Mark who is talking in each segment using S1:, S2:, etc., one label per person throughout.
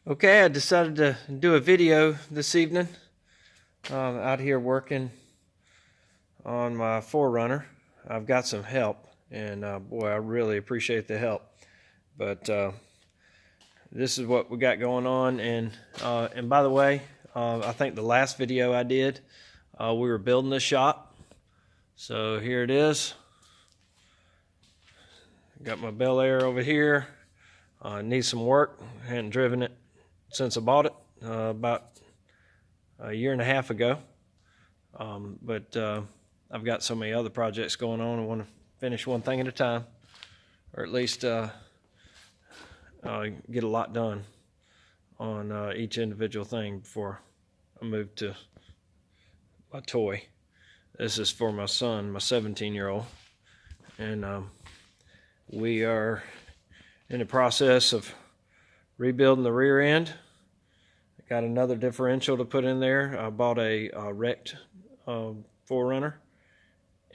S1: Okay, I decided to do a video this evening. Out here working on my 4Runner. I've got some help, and boy, I really appreciate the help. But this is what we got going on. And by the way, I think the last video I did, we were building the shop. So here it is. Got my Bel Air over here. Needs some work. Hadn't driven it since I bought it about a year and a half ago. But I've got so many other projects going on. I want to finish one thing at a time, or at least get a lot done on each individual thing before I move to my toy. This is for my son, my 17-year-old, and we are in the process of rebuilding the rear end. Got another differential to put in there. I bought a wrecked 4Runner,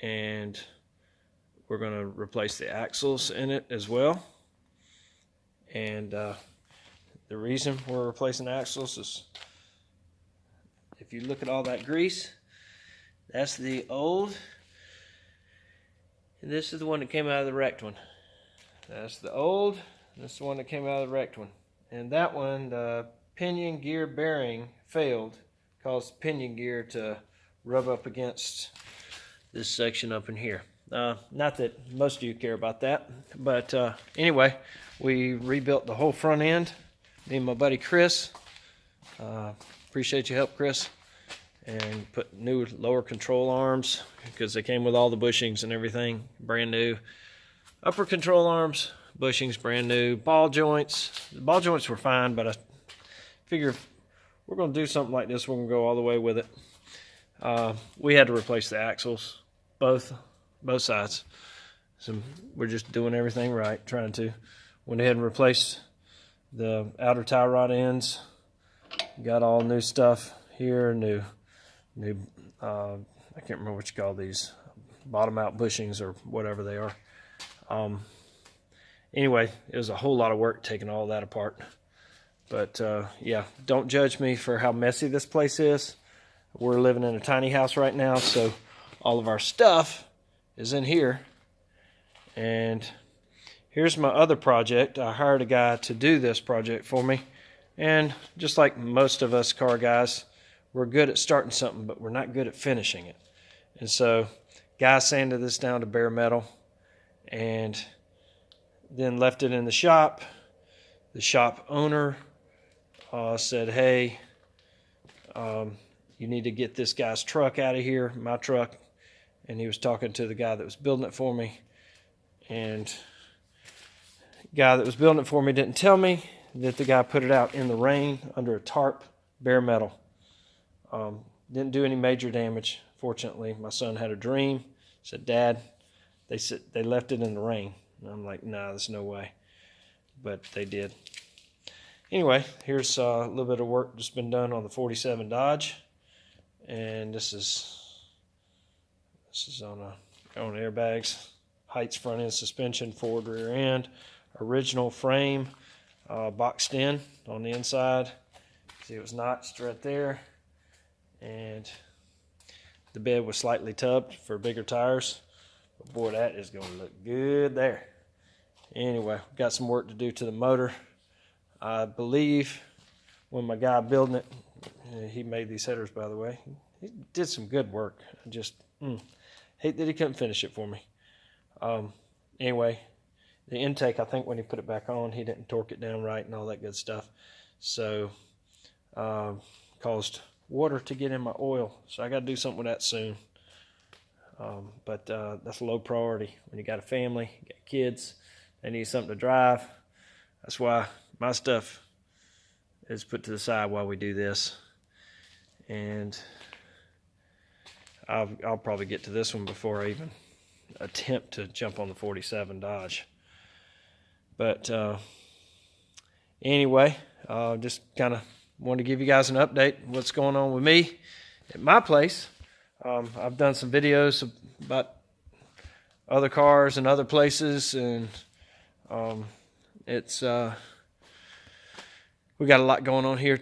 S1: and we're going to replace the axles in it as well. And the reason we're replacing the axles is, if you look at all that grease, that's the old, and this is the one that came out of the wrecked one. That's the old, and this is the one that came out of the wrecked one. And that one, the pinion gear bearing failed, caused the pinion gear to rub up against this section up in here. Not that most of you care about that, but anyway, we rebuilt the whole front end. Me and my buddy Chris, appreciate your help, Chris, and put new lower control arms because they came with all the bushings and everything, brand new. Upper control arms, bushings brand new. Ball joints, the ball joints were fine, but I figure if we're going to do something like this, we're going to go all the way with it. We had to replace the axles, both sides. So we're just doing everything right, trying to. Went ahead and replaced the outer tie rod ends. Got all new stuff here, new I can't remember what you call these, bottom out bushings or whatever they are. Anyway, it was a whole lot of work taking all that apart. But yeah, don't judge me for how messy this place is. We're living in a tiny house right now, so all of our stuff is in here. And here's my other project. I hired a guy to do this project for me. And just like most of us car guys, we're good at starting something, but we're not good at finishing it. And so, guy sanded this down to bare metal and then left it in the shop. The shop owner said, hey, you need to get this guy's truck out of here, my truck. And he was talking to the guy that was building it for me. And the guy that was building it for me didn't tell me that the guy put it out in the rain under a tarp, bare metal. Didn't do any major damage, fortunately. My son had a dream, said, Dad, they left it in the rain. And I'm like, nah, there's no way. But they did. Anyway, here's a little bit of work that's been done on the 47 Dodge. And this is on airbags, Heights front end suspension, Ford rear end, original frame, boxed in on the inside. See, it was notched right there. And the bed was slightly tubbed for bigger tires. But boy, that is going to look good there. Anyway, got some work to do to the motor. I believe when my guy building it, he made these headers, by the way. He did some good work. I just hate that he couldn't finish it for me. Anyway, the intake, I think when he put it back on, he didn't torque it down right and all that good stuff. So, caused water to get in my oil. So I got to do something with that soon. But that's a low priority. When you got a family, you got kids, they need something to drive. That's why my stuff is put to the side while we do this. And I'll probably get to this one before I even attempt to jump on the 47 Dodge. But anyway, just kind of wanted to give you guys an update what's going on with me at my place. I've done some videos about other cars and other places, and it's We got a lot going on here.